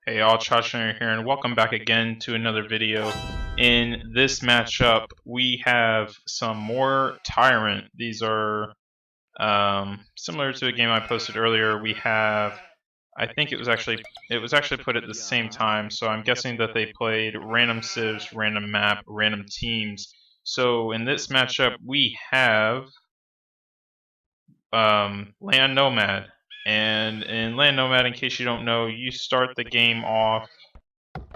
Hey all, Chachanator here, and welcome back again to another video. In this matchup, we have some more TyRanT. These are similar to a game I posted earlier. We have, I think it was actually put at the same time, so I'm guessing that they played random civs, random map, random teams. So in this matchup, we have Land Nomad. And in Land Nomad, in case you don't know, you start the game off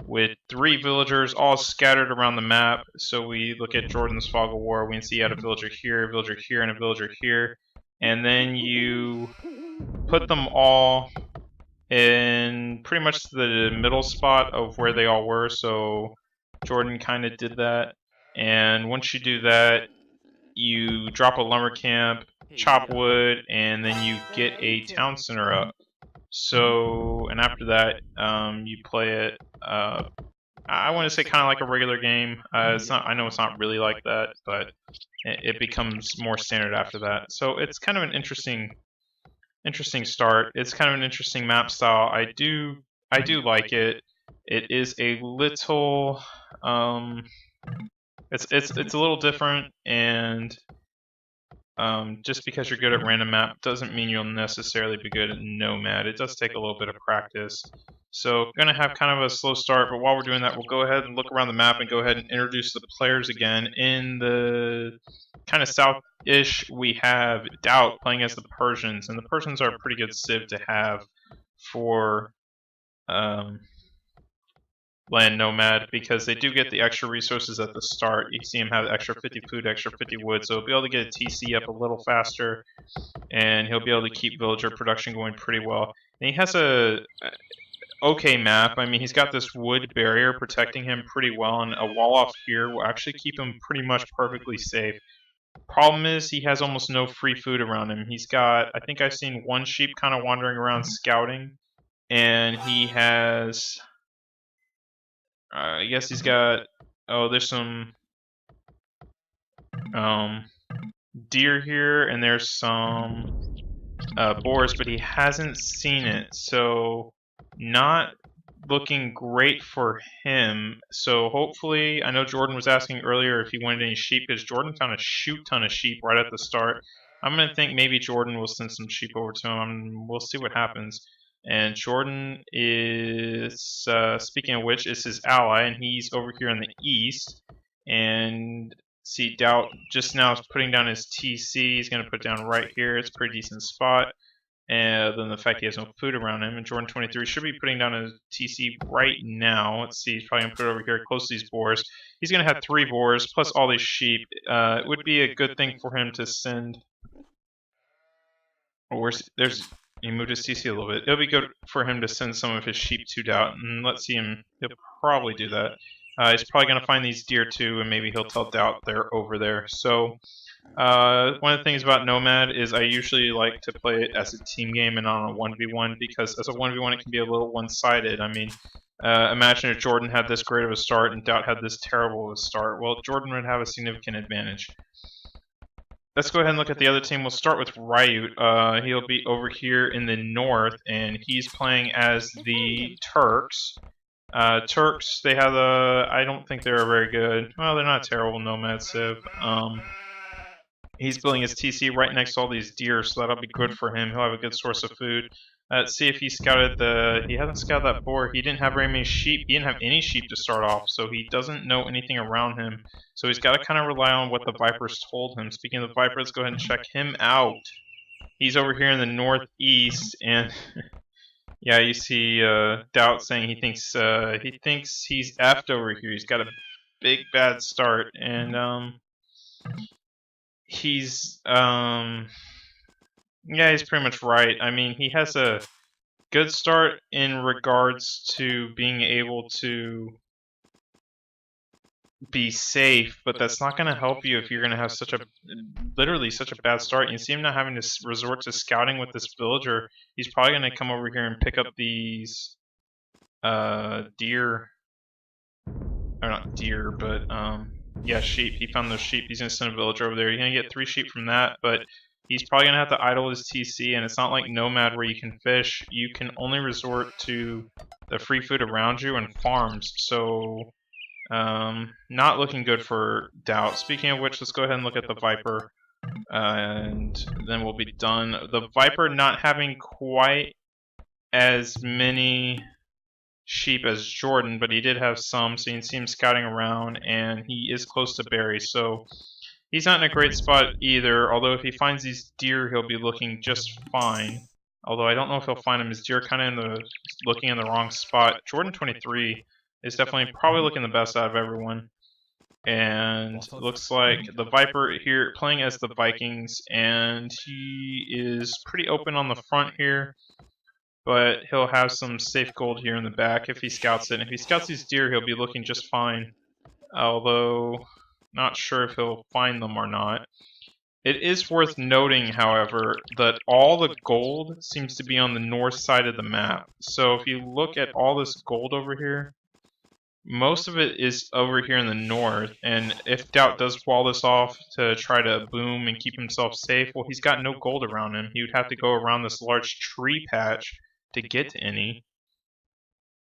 with 3 villagers all scattered around the map. So we look at Jordan's Fog of War, we can see you had a villager here, and a villager here. And then you put them all in pretty much the middle spot of where they all were. So Jordan kind of did that. And once you do that, you drop a lumber camp, chop wood, and then you get a town center up. So, and after that, you play it. I want to say kind of like a regular game. It's not. I know it's not really like that, but it becomes more standard after that. So it's kind of an interesting start. It's kind of an interesting map style. I do like it. It is a little. It's a little different, and just because you're good at random map doesn't mean you'll necessarily be good at Nomad. It does take a little bit of practice. So gonna have kind of a slow start, but while we're doing that, we'll go ahead and look around the map and go ahead and introduce the players again. In the kind of south-ish, we have Doubt playing as the Persians, and the Persians are a pretty good civ to have for Land Nomad, because they do get the extra resources at the start. You see him have extra 50 food, extra 50 wood, so he'll be able to get a TC up a little faster, and he'll be able to keep villager production going pretty well. And he has a okay map. I mean, he's got this wood barrier protecting him pretty well, and a wall off here will actually keep him pretty much perfectly safe. Problem is, he has almost no free food around him. He's got, I think I've seen one sheep kind of wandering around scouting, and he has... I guess he's got, oh, there's some deer here, and there's some boars, but he hasn't seen it, so not looking great for him. So hopefully, I know Jordan was asking earlier if he wanted any sheep, because Jordan found a shoot ton of sheep right at the start. I'm going to think maybe Jordan will send some sheep over to him. We'll see what happens. And Jordan is, speaking of which, is his ally, and he's over here in the east. And see, Doubt just now is putting down his TC. He's going to put it down right here. It's a pretty decent spot. And then the fact he has no food around him. And Jordan 23 should be putting down his TC right now. Let's see, he's probably going to put it over here close to these boars. He's going to have 3 boars plus all these sheep. It would be a good thing for him to send... Oh, there's... He moved his TC a little bit. It'll be good for him to send some of his sheep to Doubt, and let's see him. He'll probably do that. He's probably going to find these deer too, and maybe he'll tell Doubt they're over there. So, one of the things about Nomad is I usually like to play it as a team game and on a 1v1, because as a 1v1 it can be a little one-sided. I mean, imagine if Jordan had this great of a start and Doubt had this terrible of a start. Well, Jordan would have a significant advantage. Let's go ahead and look at the other team. We'll start with Riut. He'll be over here in the north, and he's playing as the Turks. Turks, they have a... I don't think they're very good. Well, they're not terrible Nomad civ. He's building his TC right next to all these deer, so that'll be good for him. He'll have a good source of food. Let's see if he scouted the... He hasn't scouted that boar. He didn't have very many sheep. He didn't have any sheep to start off, so he doesn't know anything around him. So he's got to kind of rely on what the Vipers told him. Speaking of the Viper, let's go ahead and check him out. He's over here in the northeast, and yeah, you see Doubt saying he thinks he's effed over here. He's got a big bad start, and he's yeah, he's pretty much right. I mean, he has a good start in regards to being able to be safe, but that's not going to help you if you're going to have literally such a bad start. You see him not having to resort to scouting with this villager. He's probably going to come over here and pick up these deer, or not deer, but yeah, sheep. He found those sheep. He's going to send a villager over there. You're going to get 3 sheep from that, but he's probably going to have to idle his TC, and it's not like Nomad where you can fish. You can only resort to the free food around you and farms, so not looking good for Doubt. Speaking of which, let's go ahead and look at the Viper, and then we'll be done. The Viper not having quite as many sheep as Jordan, but he did have some, so you can see him scouting around, and he is close to Barry, so he's not in a great spot either, although if he finds these deer, he'll be looking just fine. Although I don't know if he'll find him. His deer kind of looking in the wrong spot. Jordan 23 is definitely probably looking the best out of everyone. And looks like the Viper here playing as the Vikings, and he is pretty open on the front here. But he'll have some safe gold here in the back if he scouts it. And if he scouts these deer, he'll be looking just fine. Although, not sure if he'll find them or not. It is worth noting, however, that all the gold seems to be on the north side of the map. So if you look at all this gold over here, most of it is over here in the north. And if Doubt does wall this off to try to boom and keep himself safe, well, he's got no gold around him. He would have to go around this large tree patch to get to any.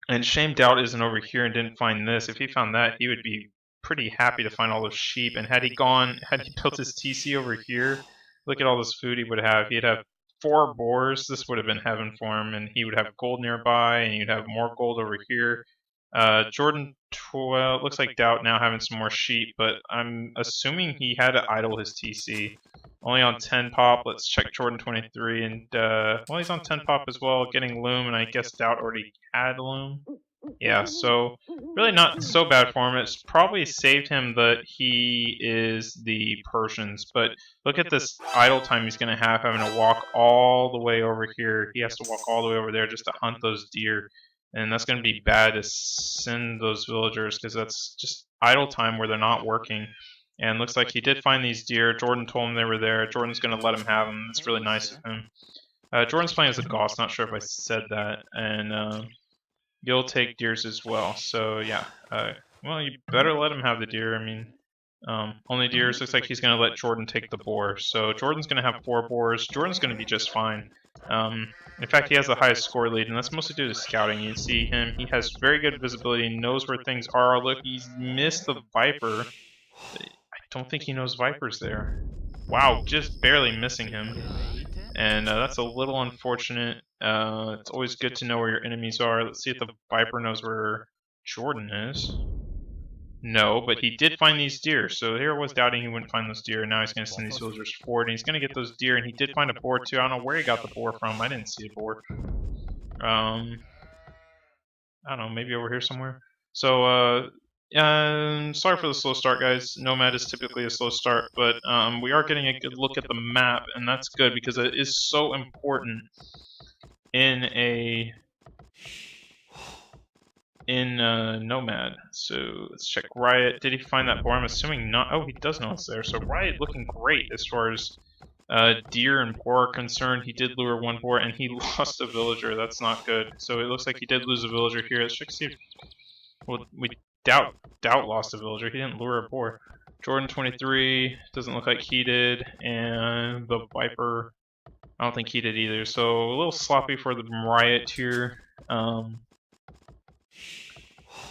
And shame Doubt isn't over here and didn't find this. If he found that, he would be pretty happy to find all those sheep. And had he built his TC over here, look at all this food he would have. He'd have 4 boars. This would have been heaven for him. And he would have gold nearby, and you'd have more gold over here. Jordan 12, looks like Doubt now having some more sheep, but I'm assuming he had to idle his TC. Only on 10 pop. Let's check Jordan 23, and well, he's on 10 pop as well, getting loom, and I guess Doubt already had loom. Yeah, so really not so bad for him. It's probably saved him that he is the Persians, but look at this idle time he's going to have having to walk all the way over here. He has to walk all the way over there just to hunt those deer. And that's going to be bad to send those villagers because that's just idle time where they're not working. And looks like he did find these deer. Jordan told him they were there. Jordan's going to let him have them. It's really nice of him. Jordan's playing as a Goss. Not sure if I said that. And you'll take deers as well. So yeah. Well, you better let him have the deer. I mean, only deers. Looks like he's going to let Jordan take the boar. So Jordan's going to have 4 boars. Jordan's going to be just fine. In fact, he has the highest score lead, and that's mostly due to scouting. You see him, he has very good visibility, knows where things are. Look, he's missed the Viper. I don't think he knows Viper's there. Wow, just barely missing him. And that's a little unfortunate. It's always good to know where your enemies are. Let's see if the Viper knows where Jordan is. No, but he did find these deer, so here was doubting he wouldn't find those deer, and now he's going to send these villagers forward, and he's going to get those deer, and he did find a boar too. I don't know where he got the boar from. I didn't see a boar. I don't know, maybe over here somewhere. So, sorry for the slow start, guys. Nomad is typically a slow start, but we are getting a good look at the map, and that's good because it is so important in Nomad. So let's check Riot. Did he find that boar? I'm assuming not. Oh, he does know it's there. So Riot looking great as far as deer and boar are concerned. He did lure 1 boar and he lost a villager. That's not good. So it looks like he did lose a villager here. Let's check see if we doubt lost a villager. He didn't lure a boar. Jordan 23 doesn't look like he did, and the Viper I don't think he did either. So a little sloppy for the Riot here.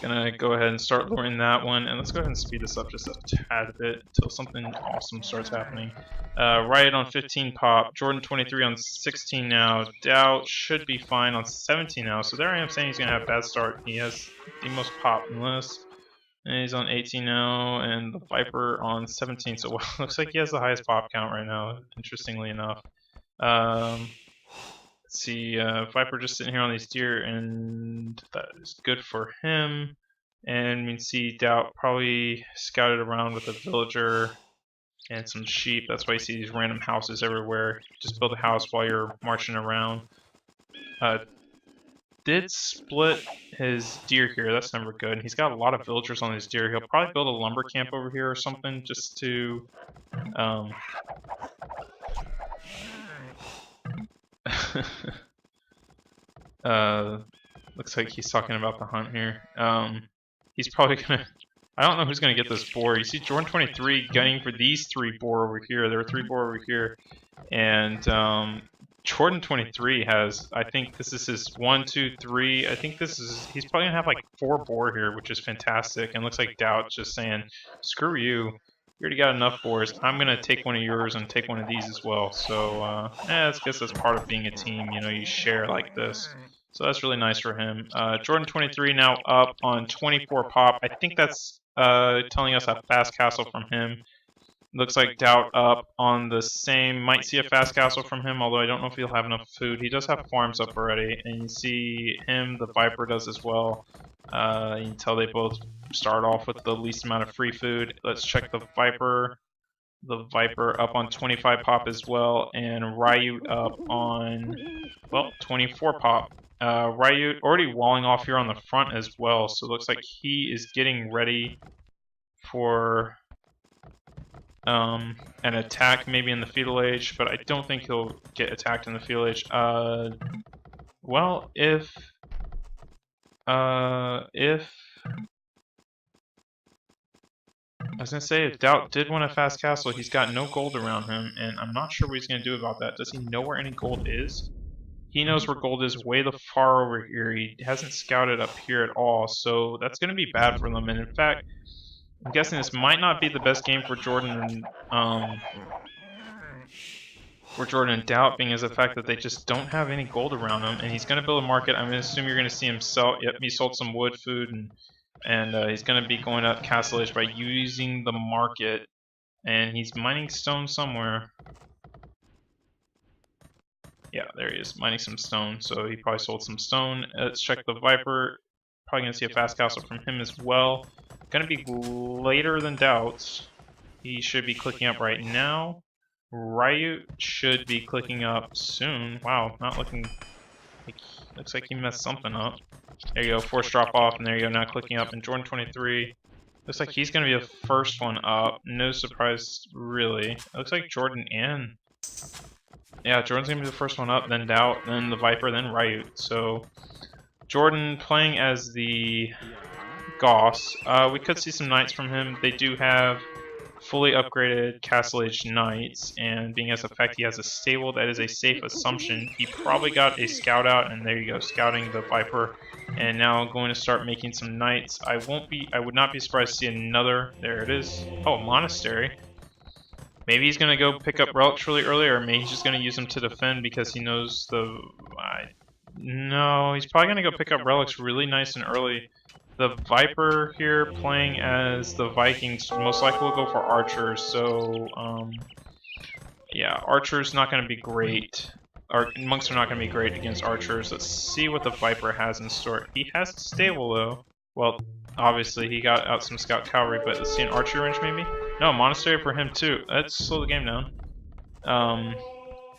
Gonna go ahead and start luring that one, and let's go ahead and speed this up just a tad bit until something awesome starts happening. Riot on 15 pop, Jordan 23 on 16 now, Doubt should be fine on 17 now, so there I am saying he's gonna have a bad start. He has the most pop in this, and he's on 18 now, and the Viper on 17, so looks like he has the highest pop count right now, interestingly enough. Let's see, Viper just sitting here on these deer, and that is good for him. And we can see Doubt probably scouted around with a villager and some sheep. That's why you see these random houses everywhere. Just build a house while you're marching around. Did split his deer here. That's never good. And he's got a lot of villagers on his deer. He'll probably build a lumber camp over here or something just to looks like he's talking about the hunt here. He's probably gonna I don't know who's going to get this boar. You see Jordan 23 gunning for these 3 boar over here. There are 3 boar over here. And Jordan 23 has, I think this is his 1, 2, 3. I think this is, he's probably going to have like 4 boar here, which is fantastic. And looks like Doubt's just saying, screw you. You already got enough boars. I'm going to take one of yours and take one of these as well. So, I guess that's part of being a team. You know, you share like this. So that's really nice for him. Jordan 23 now up on 24 pop. I think that's telling us a fast castle from him. Looks like Doubt up on the same. Might see a fast castle from him, although I don't know if he'll have enough food. He does have farms up already, and you see him, the Viper does as well. You can tell they both start off with the least amount of free food. Let's check the Viper. The Viper up on 25 pop as well, and Riut up on, well, 24 pop. Riut already walling off here on the front as well, so it looks like he is getting ready for an attack maybe in the feudal age, but I don't think he'll get attacked in the feudal age. Well, if I was gonna say, if Doubt did want a fast castle, he's got no gold around him, and I'm not sure what he's gonna do about that. Does he know where any gold is? He knows where gold is way the far over here. He hasn't scouted up here at all, so that's gonna be bad for them. And in fact, I'm guessing this might not be the best game for Jordan and Doubt, being as the fact that they just don't have any gold around him, and he's going to build a market. I'm going to assume you're going to see him sell. Yep, he sold some wood, food, and he's going to be going up Castle Age by using the market, and he's mining stone somewhere. Yeah, there he is, mining some stone, so he probably sold some stone. Let's check the Viper. Probably going to see a fast castle from him as well. Going to be later than Doubts. He should be clicking up right now. Riut should be clicking up soon. Wow, not looking like, looks like he messed something up. There you go, force drop off, and there you go, now clicking up. And Jordan 23, looks like he's going to be the first one up. No surprise, really. It looks like Jordan and... yeah, Jordan's going to be the first one up, then Doubt, then the Viper, then Riut. So, Jordan playing as the Goss. We could see some knights from him. They do have fully upgraded Castle Age knights, and being as a fact he has a stable, that is a safe assumption. He probably got a scout out, and there you go, scouting the Viper, and now going to start making some knights. I would not be surprised to see another, there it is. Oh, monastery. Maybe he's going to go pick up relics really early, or maybe he's just going to use them to defend because he knows the... no, he's probably going to go pick up relics really nice and early. The Viper here playing as the Vikings most likely will go for archers, so yeah, archers not going to be great. Monks are not going to be great against archers. Let's see what the Viper has in store. He has a stable though. Well, obviously he got out some scout cavalry, but let's see an archery range maybe? No, monastery for him too. Let's slow the game down.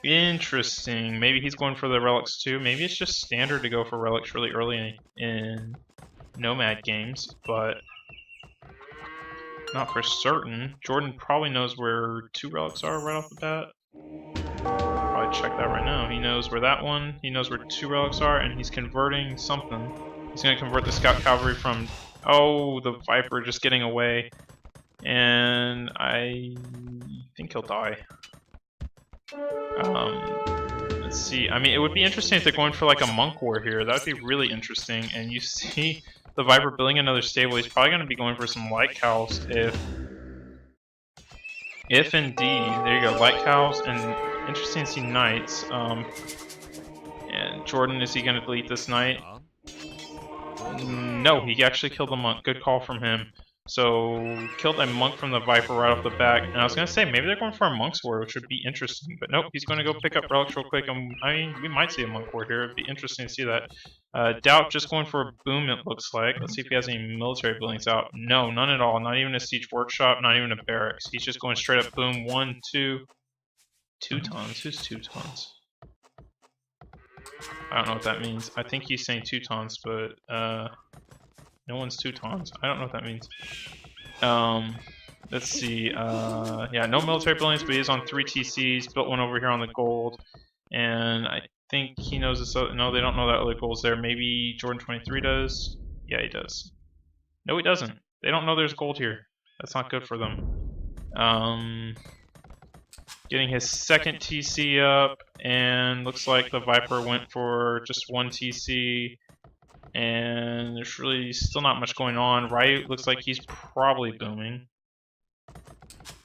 Interesting. Maybe he's going for the relics too. Maybe it's just standard to go for relics really early in Nomad games, but not for certain. Jordan probably knows where 2 relics are right off the bat. Probably check that right now. He knows where that one, he knows where 2 relics are, and he's converting something. He's going to convert the scout cavalry from, oh, the Viper just getting away, and I think he'll die. Let's see. I mean, it would be interesting if they're going for like a monk war here. That would be really interesting. And you see the Viper building another stable. He's probably going to be going for some light cows if indeed. There you go, light cows, and interesting to see knights. And Jordan, is he going to delete this knight? No, he actually killed the monk. Good call from him. So, killed a monk from the Viper right off the back. And I was going to say, maybe they're going for a monk's war, which would be interesting. But nope, he's going to go pick up relics real quick. I mean, we might see a monk war here. It'd be interesting to see that. Doubt just going for a boom, it looks like. Let's see if he has any military buildings out. No, none at all. Not even a siege workshop, not even a barracks. He's just going straight up boom. 1, 2... Teutons? Who's Teutons? I don't know what that means. I think he's saying Teutons, but no one's Teutons. I don't know what that means. Let's see. Yeah, no military buildings, but he's on 3 TCs. Built one over here on the gold, and I think he knows this. No, they don't know that other gold's there. Maybe Jordan 23 does. Yeah, he does. No, he doesn't. They don't know there's gold here. That's not good for them. Getting his second TC up, and looks like the Viper went for just one TC. And there's really still not much going on. Riut looks like he's probably booming.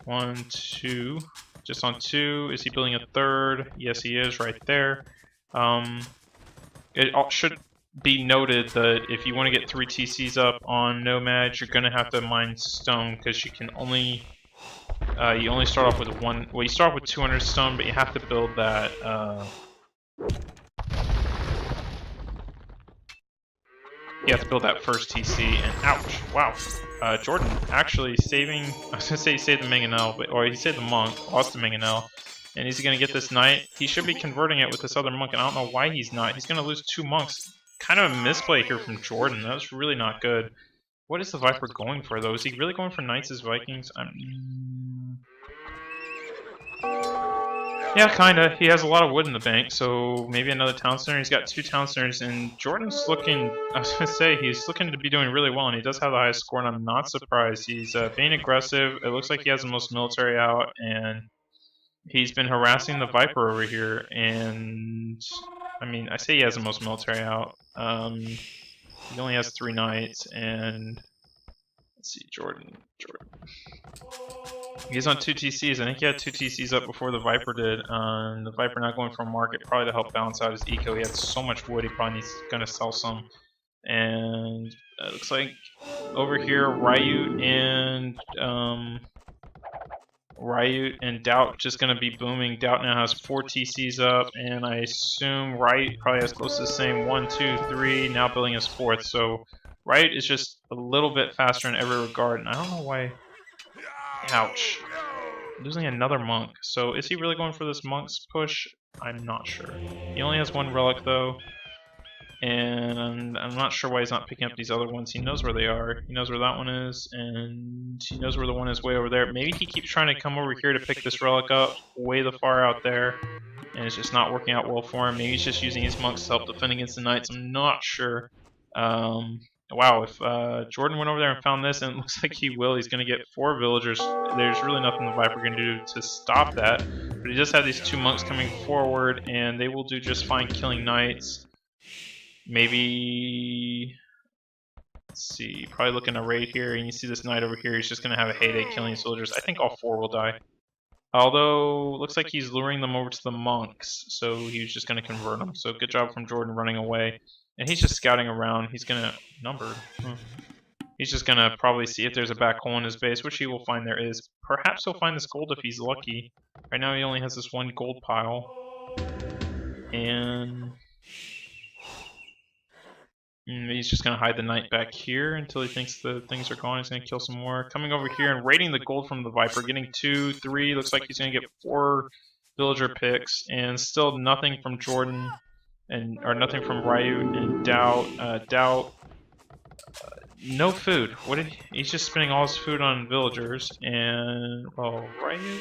1, 2. Just on 2. Is he building a third? Yes, he is right there. It should be noted that if you want to get 3 TCs up on Nomad, you're going to have to mine stone, because you can only... you only start off with 1... Well, you start off with 200 stone, but you have to build that... You have to build that first TC, and ouch, wow. Jordan actually saving, I was gonna say he saved the Mangonel, or he saved the monk, lost the Mangonel, and he's gonna get this knight. He should be converting it with this other monk, and I don't know why he's not. He's gonna lose 2 monks. Kind of a misplay here from Jordan. That was really not good. What is the Viper going for, though? Is he really going for Knights as Vikings? Yeah, kinda. He has a lot of wood in the bank, so maybe another town center. He's got 2 town centers, and Jordan's looking, I was gonna say, he's looking to be doing really well, and he does have the highest score, and I'm not surprised. He's being aggressive. It looks like he has the most military out, and he's been harassing the Viper over here, and I mean, I say he has the most military out. He only has 3 knights, and let's see, Jordan. He's on 2 TCs. I think he had 2 TCs up before the Viper did. The Viper not going for a market, probably to help balance out his eco. He had so much wood, he probably needs gonna sell some. And it looks like over here, Riut and Doubt just gonna be booming. Doubt now has 4 TCs up, and I assume Riut probably has close to the same 1, 2, 3. Now building his 4th. So Riut is just a little bit faster in every regard, and I don't know why. Ouch. Losing another monk. So is he really going for this monk's push? I'm not sure. He only has 1 relic though. And I'm not sure why he's not picking up these other ones. He knows where they are. He knows where that one is. And he knows where the one is way over there. Maybe he keeps trying to come over here to pick this relic up way the far out there. And it's just not working out well for him. Maybe he's just using his monks to help defend against the knights. I'm not sure. Wow, if Jordan went over there and found this, and it looks like he will, he's going to get 4 villagers. There's really nothing the Viper can do to stop that. But he just had these 2 monks coming forward, and they will do just fine killing knights. Maybe... Let's see, probably looking to raid here, and you see this knight over here, he's just going to have a heyday killing soldiers. I think all 4 will die. Although, looks like he's luring them over to the monks, so he's just going to convert them. So good job from Jordan running away. And he's just scouting around. He's gonna... Numbered. He's just gonna probably see if there's a back hole in his base, which he will find there is. Perhaps he'll find this gold if he's lucky. Right now he only has this 1 gold pile. And... he's just gonna hide the knight back here until he thinks the things are gone. He's gonna kill some more. Coming over here and raiding the gold from the Viper. Getting 2, 3. Looks like he's gonna get 4 villager picks. And still nothing from Jordan. Or nothing from Riut and Doubt. No food. What did he's just spending all his food on villagers, and well, Riut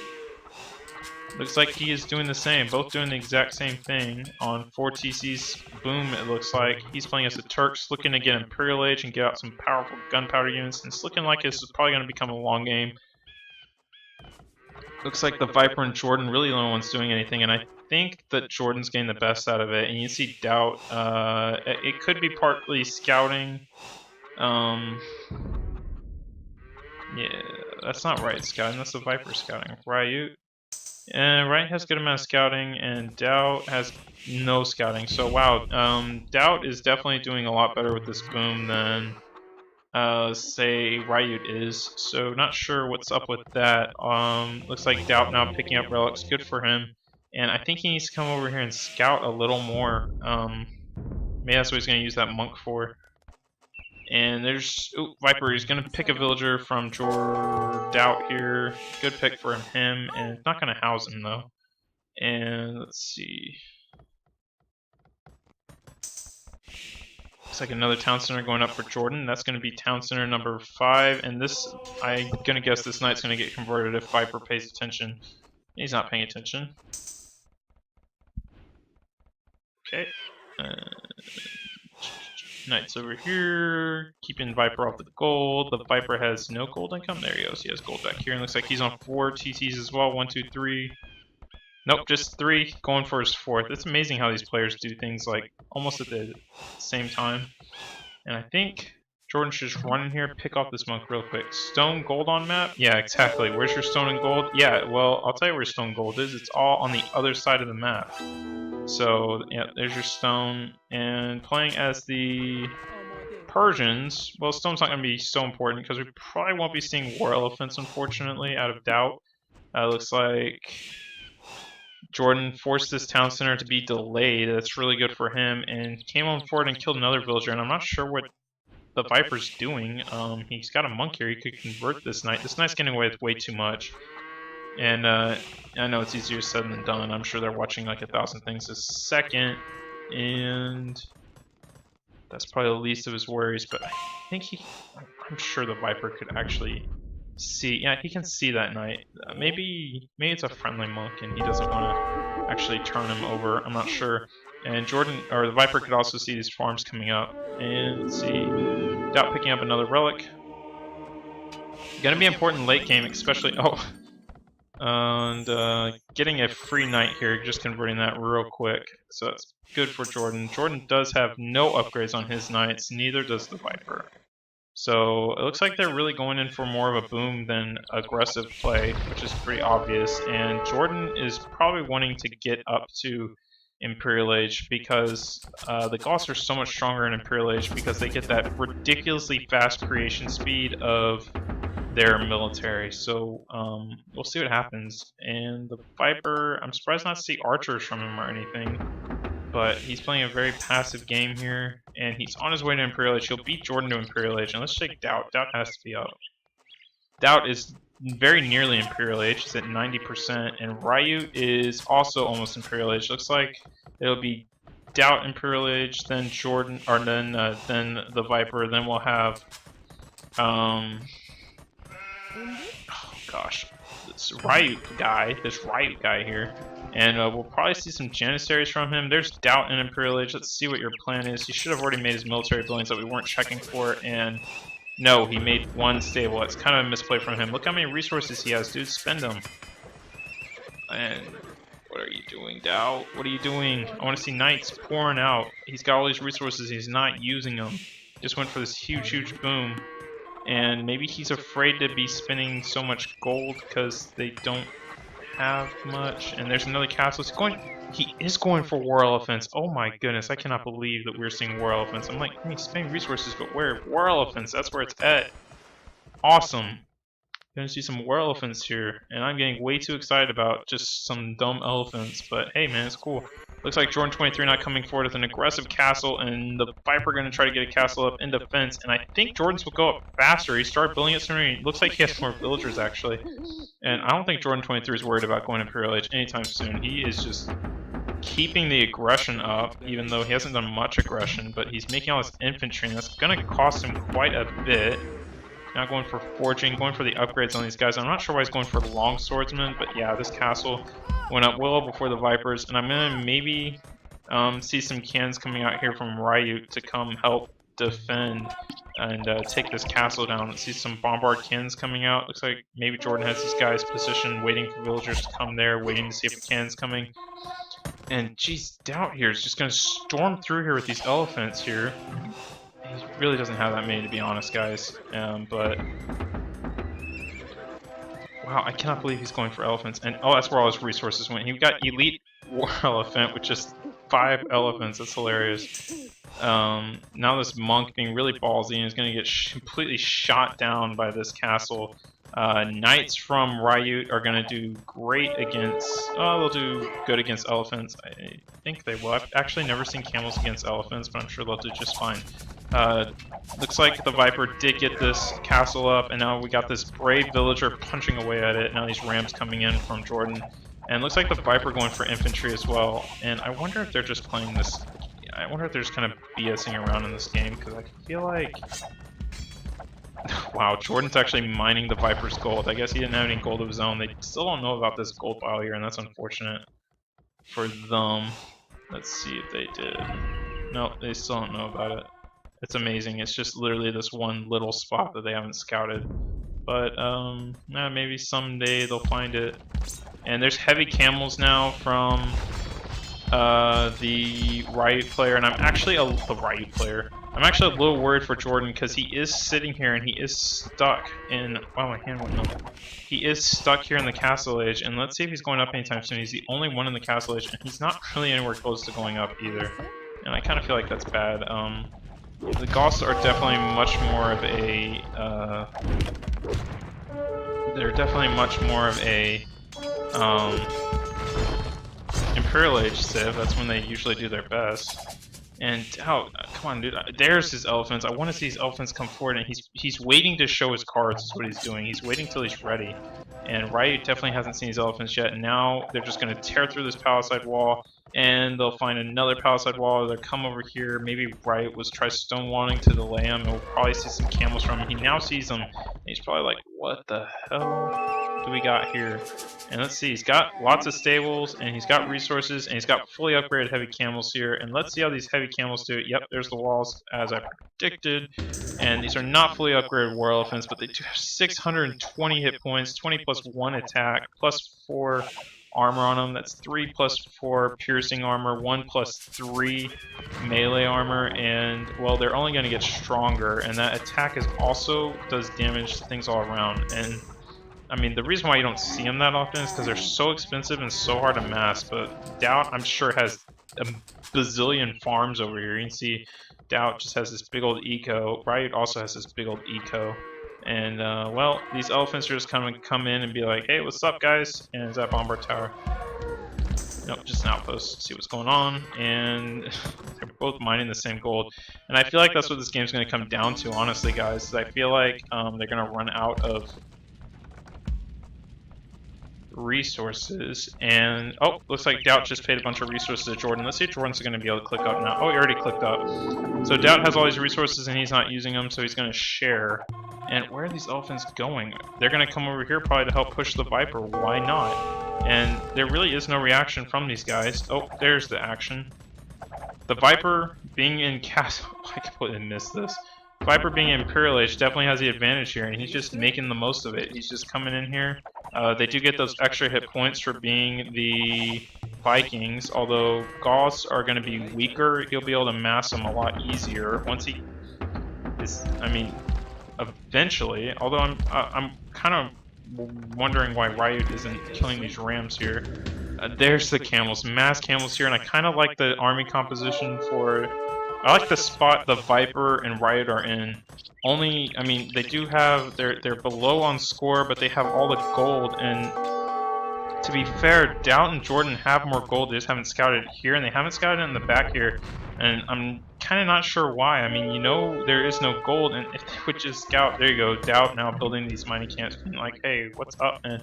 looks like he is doing the same. Both doing the exact same thing on 4 TCs. Boom! It looks like he's playing as the Turks, looking to get Imperial Age and get out some powerful gunpowder units. And it's looking like this is probably going to become a long game. Looks like the Viper and Jordan really the only ones doing anything, and I think that Jordan's getting the best out of it. And you see Doubt. It could be partly scouting. Yeah, that's not Riot scouting. That's the Viper scouting. Riot. And Riot has a good amount of scouting, and Doubt has no scouting. So wow, Doubt is definitely doing a lot better with this boom than say Riot is. So not sure what's up with that. Looks like Doubt now picking up relics. Good for him. And I think he needs to come over here and scout a little more. Maybe that's what he's going to use that monk for. And there's Viper. He's going to pick a villager from Doubt here. Good pick for him. And it's not going to house him though. And let's see. Looks like another town center going up for Jordan. That's going to be town center number 5. And this, I'm going to guess this knight's going to get converted if Viper pays attention. He's not paying attention. Okay. Knights over here, keeping Viper off the gold. The Viper has no gold income. There he goes. He has gold back here, and looks like he's on 4 TTs as well. 1, 2, 3. Nope, just 3. Going for his 4th. It's amazing how these players do things like almost at the same time. And I think Jordan should just run in here, pick off this monk real quick. Stone gold on map? Yeah, exactly. Where's your stone and gold? Yeah, well, I'll tell you where stone gold is. It's all on the other side of the map. So, yeah, there's your stone. And playing as the Persians, well, stone's not going to be so important because we probably won't be seeing war elephants, unfortunately, out of doubt. Looks like Jordan forced this town center to be delayed. That's really good for him. And he came on forward and killed another villager. And I'm not sure what the Viper's doing. He's got a monk here. He could convert this knight. This knight's getting away with way too much. And I know it's easier said than done. I'm sure they're watching like 1,000 things a second. And that's probably the least of his worries. But I think I'm sure the Viper could actually see. Yeah, he can see that knight. Maybe it's a friendly monk and he doesn't want to actually turn him over. I'm not sure. And Jordan, or the Viper, could also see these farms coming up. And let's see, Doubt picking up another relic. Gonna be important late game, especially. Oh, and getting a free knight here, just converting that real quick. So that's good for Jordan. Jordan does have no upgrades on his knights, neither does the Viper. So it looks like they're really going in for more of a boom than aggressive play, which is pretty obvious. And Jordan is probably wanting to get up to Imperial Age because the Goths are so much stronger in Imperial Age because they get that ridiculously fast creation speed of their military. So we'll see what happens. And the Viper, I'm surprised not to see archers from him or anything, but he's playing a very passive game here, and he's on his way to Imperial Age. He'll beat Jordan to Imperial Age, and let's check Doubt. Doubt has to be up. Doubt is very nearly Imperial Age. He's at 90%, and Riut is also almost Imperial Age. Looks like it'll be Doubt Imperial Age, then Jordan, or then the Viper. Then we'll have oh gosh, this Riut guy here. And we'll probably see some Janissaries from him. There's Doubt in Imperial Age. Let's see what your plan is. He should have already made his military buildings that we weren't checking for, and no, he made 1 stable. It's kind of a misplay from him. Look how many resources he has, dude. Spend them. And what are you doing, Doubt? What are you doing? I want to see knights pouring out. He's got all these resources. He's not using them. Just went for this huge boom. And maybe he's afraid to be spending so much gold because they don't have much. And there's another castle. He is going for war elephants. Oh my goodness, I cannot believe that we're seeing war elephants. I'm like, he's spending resources, but where? War elephants, that's where it's at. Awesome. Gonna see some war elephants here, and I'm getting way too excited about just some dumb elephants, but hey man, it's cool. Looks like Jordan 23 not coming forward with an aggressive castle, and the Viper gonna try to get a castle up in defense, and I think Jordan's will go up faster. He started building it sooner. It looks like he has more villagers actually, and I don't think Jordan 23 is worried about going Imperial Age anytime soon. He is just keeping the aggression up, even though he hasn't done much aggression, but he's making all this infantry, and that's gonna cost him quite a bit. Not going for forging, going for the upgrades on these guys. I'm not sure why he's going for long swordsmen, but yeah, this castle went up well before the Vipers, and I'm gonna maybe see some cannons coming out here from Riut to come help defend and take this castle down. Let's see some bombard cannons coming out. Looks like maybe Jordan has these guys positioned, waiting for villagers to come there, waiting to see if a cannon's coming. And geez, Doubt here is just gonna storm through here with these elephants here. He really doesn't have that many, to be honest, guys. But wow, I cannot believe he's going for elephants. And oh, that's where all his resources went. He got elite war elephant with just 5 elephants. That's hilarious. Now this monk being really ballsy and is going to get completely shot down by this castle. Knights from Riut are going to do great against. Oh, they'll do good against elephants. I think they will. I've actually never seen camels against elephants, but I'm sure they'll do just fine. Looks like the Viper did get this castle up, and now we got this brave villager punching away at it. Now these rams coming in from Jordan, and it looks like the Viper going for infantry as well. And I wonder if they're just playing this. I wonder if they're just kind of BSing around in this game, because I feel like. Wow, Jordan's actually mining the Viper's gold. I guess he didn't have any gold of his own. They still don't know about this gold pile here, and that's unfortunate for them. Let's see if they did. Nope, they still don't know about it. It's amazing. It's just literally this one little spot that they haven't scouted. But maybe someday they'll find it. And there's heavy camels now from the Riut player, and I'm actually the Riut player. I'm actually a little worried for Jordan because he is sitting here and he is stuck in. Wow, my hand went up. He is stuck here in the castle age, and let's see if he's going up anytime soon. He's the only one in the castle age, and he's not really anywhere close to going up either. And I kind of feel like that's bad. The Goths are definitely much more of a. They're definitely much more of a. Imperial Age civ, that's when they usually do their best. And come on, dude, there's his elephants. I want to see his elephants come forward, and he's waiting to show his cards. Is what he's doing. He's waiting till he's ready. And Riut definitely hasn't seen his elephants yet. And now they're just going to tear through this palisade wall, and they'll find another palisade wall. They'll come over here. Maybe Riut was try stonewalling to delay him, and we'll probably see some camels from him. He now sees them, and he's probably like, "What the hell do we got here?" And let's see, he's got lots of stables, and he's got resources, and he's got fully upgraded heavy camels here. And let's see how these heavy camels do it. Yep, there's the walls, as I predicted. And these are not fully upgraded war elephants, but they do have 620 hit points, 20 plus 1 attack, plus 4 armor on them. That's 3 plus 4 piercing armor, 1 plus 3 melee armor, and, well, they're only going to get stronger. And that attack is also does damage to things all around. And I mean, the reason why you don't see them that often is because they're so expensive and so hard to mass, but Doubt, I'm sure, has a bazillion farms over here. You can see Doubt just has this big old eco. Riut also has this big old eco. And, well, these elephants are just come in and be like, "Hey, what's up, guys?" And it's that bombard tower. Nope, just an outpost. See what's going on. And they're both mining the same gold. And I feel like that's what this game's going to come down to, honestly, guys. I feel like they're going to run out of resources, and looks like Doubt just paid a bunch of resources to Jordan. Let's see if Jordan's going to be able to click up now. Oh, he already clicked up. So Doubt has all these resources and he's not using them, so he's going to share. And where are these elephants going? They're going to come over here probably to help push the Viper. Why not? And there really is no reaction from these guys. Oh, there's the action. The Viper being in castle. I completely missed this. Viper being Imperial Age definitely has the advantage here, and he's just making the most of it. He's just coming in here. They do get those extra hit points for being the Vikings, although Goths are going to be weaker. He'll be able to mass them a lot easier once he is. I mean, eventually. Although I'm kind of wondering why Riut isn't killing these rams here. There's the camels, mass camels here, and I kind of like the army composition for. I like the spot the Viper and Riut are in. Only, I mean, they do have, they're below on score, but they have all the gold, and to be fair, Doubt and Jordan have more gold, they just haven't scouted it here, and they haven't scouted it in the back here, and I'm kind of not sure why. I mean, you know there is no gold, and if they would just scout, there you go, Doubt now building these mining camps, being like, "Hey, what's up?" And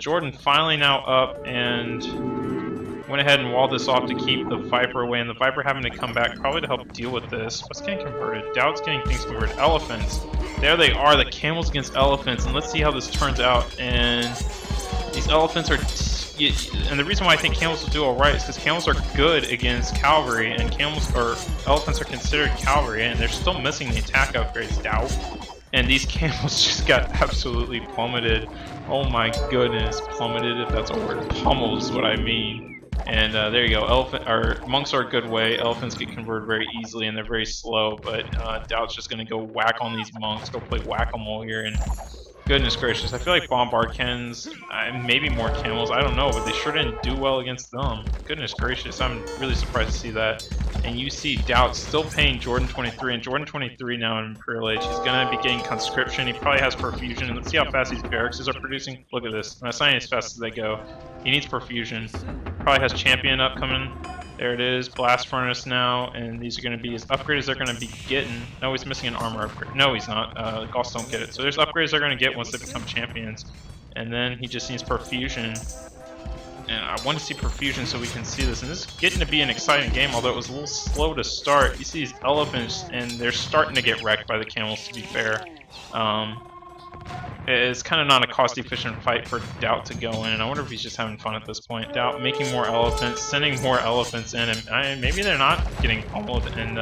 Jordan finally now up, and went ahead and walled this off to keep the Viper away, and the Viper having to come back probably to help deal with this. What's getting converted? Doubt's getting things converted. Elephants. There they are, the camels against elephants, and let's see how this turns out. And these elephants are... and the reason why I think camels will do alright is because camels are good against cavalry, and elephants are considered cavalry, and they're still missing the attack upgrades, Doubt. And these camels just got absolutely plummeted. Oh my goodness, plummeted, if that's a word. Pummeled is what I mean. And there you go. Monks are a good way. Elephants get converted very easily, and they're very slow. But Doubt's just gonna go whack on these monks, go play whack-a-mole here. And goodness gracious, I feel like bombard cans, maybe more camels. I don't know, but they sure didn't do well against them. Goodness gracious, I'm really surprised to see that. And you see Doubt still paying Jordan 23, and Jordan 23 now in Imperial Age. He's gonna be getting conscription. He probably has perfusion. And let's see how fast these barracks are producing. Look at this. That's not as fast as they go. He needs perfusion. Probably has champion upcoming. There it is. Blast furnace now, and these are going to be as upgrades they're going to be getting. No, he's missing an armor upgrade. No, he's not. The Goths don't get it. So there's upgrades they're going to get once they become champions. And then he just needs perfusion. And I want to see perfusion so we can see this. And this is getting to be an exciting game, although it was a little slow to start. You see these elephants, and they're starting to get wrecked by the camels, to be fair. It's kind of not a cost-efficient fight for Doubt to go in. I wonder if he's just having fun at this point. Doubt making more elephants, sending more elephants in, and maybe they're not getting pummeled. And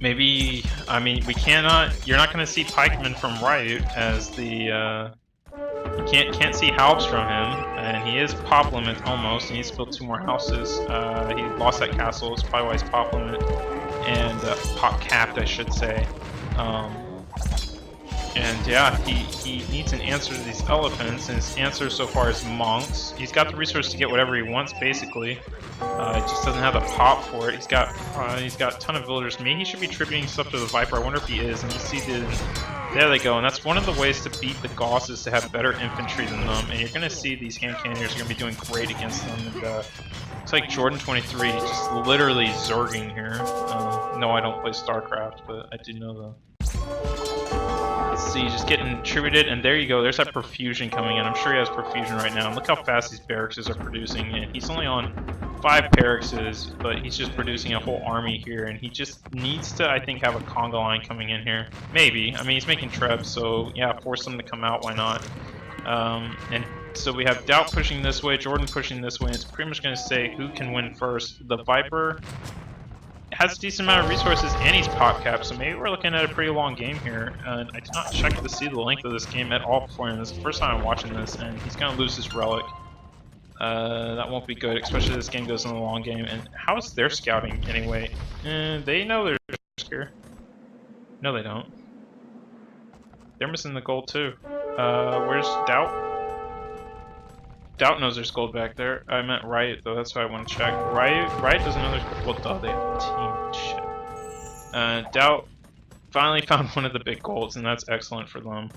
Maybe, I mean, we cannot. You're not going to see pikemen from Riot as the. You can't see halbs from him, and he is pop limit almost. He needs to build 2 more houses. He lost that castle. It's probably why he's pop limit and pop capped, I should say. And yeah, he needs an answer to these elephants, and his answer so far is monks. He's got the resource to get whatever he wants, basically. Just doesn't have the pop for it. He's got a ton of villagers. Maybe he should be tributing stuff to the Viper. I wonder if he is. And you see there they go. And that's one of the ways to beat the Goths is to have better infantry than them. And you're gonna see these hand cannoneers are gonna be doing great against them. And it's like Jordan 23 just literally zerging here. No, I don't play StarCraft, but I do know though. Let's see, just getting tributed, and there you go. There's that perfusion coming in. I'm sure he has perfusion right now. And look how fast these barracks are producing. And he's only on 5 barracks, but he's just producing a whole army here. And he just needs to, I think, have a conga line coming in here. Maybe. I mean, he's making trebs, so yeah, force them to come out. Why not? And so we have Doubt pushing this way, Jordan pushing this way. And it's pretty much going to say who can win first. The Viper has a decent amount of resources and he's pop capped, so maybe we're looking at a pretty long game here. And I did not check to see the length of this game at all beforehand. This is the first time I'm watching this, and he's going to lose his relic. That won't be good, especially if this game goes in the long game. And how is their scouting anyway? They know they're here. No, they don't. They're missing the gold too. Where's Doubt? Doubt knows there's gold back there. I meant Riot though, that's why I want to check. Riot doesn't know there's gold. Well, duh, they have team shit. Doubt finally found one of the big golds, and that's excellent for them.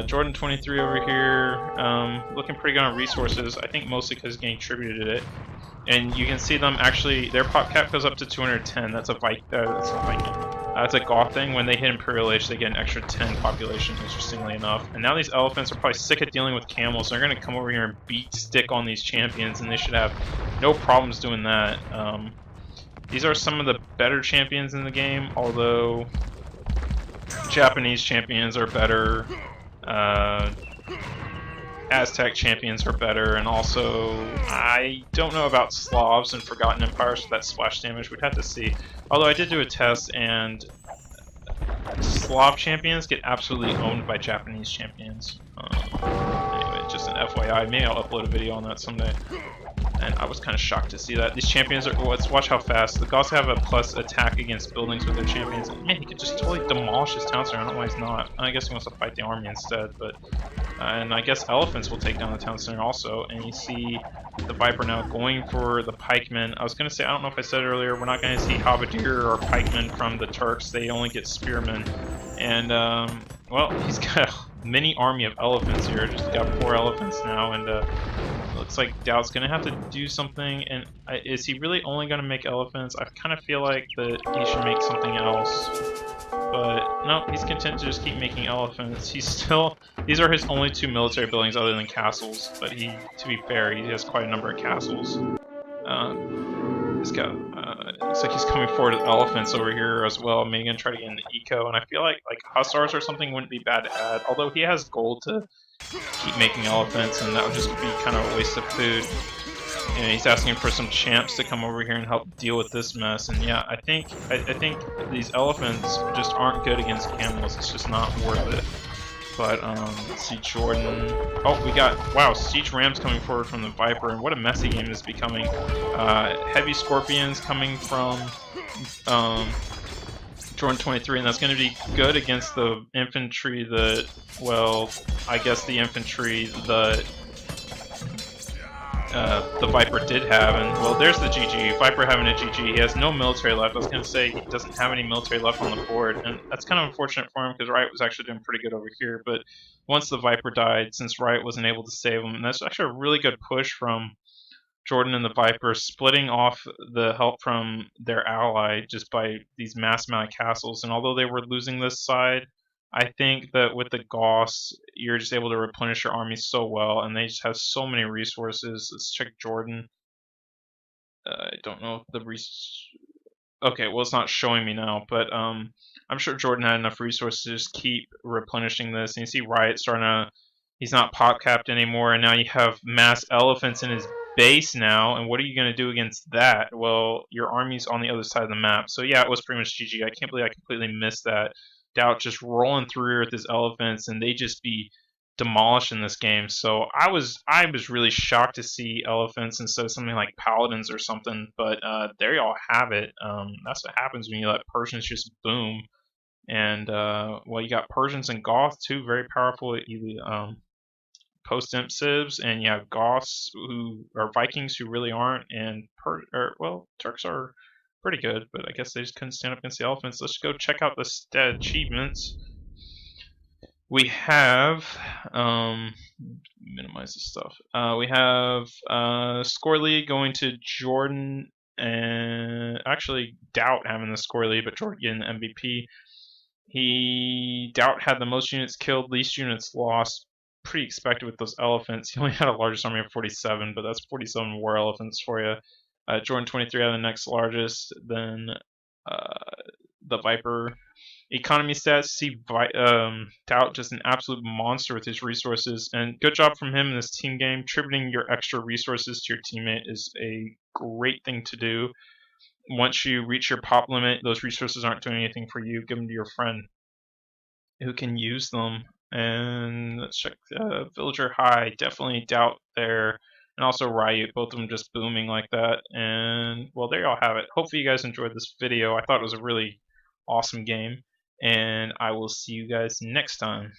Jordan 23 over here, looking pretty good on resources. I think mostly because he's getting tributed to it. And you can see them actually, their pop cap goes up to 210. That's a Viking. That's a Goth thing. When they hit Imperial Age, they get an extra 10 population, interestingly enough. And now these elephants are probably sick of dealing with camels, so they're going to come over here and beat stick on these champions, and they should have no problems doing that. These are some of the better champions in the game, although Japanese champions are better. Aztec champions are better, and also I don't know about Slavs and Forgotten Empires with that splash damage. We'd have to see. Although I did do a test, and Slav champions get absolutely owned by Japanese champions. Anyway, just an FYI. Maybe I'll upload a video on that someday. And I was kind of shocked to see that. These champions are... Let's watch how fast. The Goths have a plus attack against buildings with their champions. And man, he could just totally demolish his town center. I don't know why he's not. I guess he wants to fight the army instead, but... and I guess elephants will take down the town center also. And you see the Viper now going for the pikemen. I was going to say, I don't know if I said it earlier, we're not going to see halberdier or pikemen from the Turks. They only get spearmen. And, well, he's got a mini army of elephants here. Just got 4 elephants now, and looks like Doubt's gonna have to do something. And is he really only gonna make elephants? I kind of feel like that he should make something else. But no, he's content to just keep making elephants. He's still... These are his only 2 military buildings other than castles. But he, to be fair, he has quite a number of castles. He's got... looks like he's coming forward with elephants over here as well. Maybe gonna try to get into eco. And I feel like hussars or something wouldn't be bad to add. Although he has gold to keep making elephants, and that would just be kind of a waste of food. And he's asking for some champs to come over here and help deal with this mess. And yeah, I think these elephants just aren't good against camels. It's just not worth it. But let's see, Jordan. Oh, we got, wow, siege rams coming forward from the Viper, and what a messy game this is becoming. Heavy scorpions coming from Jordan 23, and that's going to be good against the infantry that, well, I guess the infantry that the Viper did have. And well, there's the GG. Viper having a GG. He has no military left. I was going to say he doesn't have any military left on the board, and that's kind of unfortunate for him because Riot was actually doing pretty good over here. But once the Viper died, since Riot wasn't able to save him, and that's actually a really good push from Jordan and the Viper, splitting off the help from their ally just by these mass amount of castles. And although they were losing this side, I think that with the Goths, you're just able to replenish your army so well, and they just have so many resources. Let's check Jordan. I don't know if the okay, well, it's not showing me now, but I'm sure Jordan had enough resources to just keep replenishing this. And you see Riot starting to... He's not pop capped anymore, and now you have mass elephants in his base now, and what are you going to do against that? Well, your army's on the other side of the map. So yeah, it was pretty much GG. I can't believe I completely missed that. Doubt just rolling through with his elephants, and they just be demolished in this game. So I was really shocked to see elephants instead of something like paladins or something. But there y'all have it. That's what happens when you let Persians just boom. And well, you got Persians and Goth too, very powerful. Post-imp civs, and you have Goths who are Vikings who really aren't, and well, Turks are pretty good, but I guess they just couldn't stand up against the elephants. Let's go check out the achievements. We have minimize this stuff. We have score lead going to Jordan, and actually Doubt having the score lead, but Jordan getting the MVP. Doubt had the most units killed, least units lost. Pretty expected with those elephants. He only had a largest army of 47, but that's 47 war elephants for you. Jordan 23 had the next largest, then the Viper. Economy stats, see Doubt just an absolute monster with his resources, and good job from him in this team game. Tributing your extra resources to your teammate is a great thing to do. Once you reach your pop limit, those resources aren't doing anything for you. Give them to your friend who can use them. And let's check Villager High, definitely Doubt there, and also Riut, both of them just booming like that. And well, there y'all have it. Hopefully you guys enjoyed this video. I thought it was a really awesome game, and I will see you guys next time.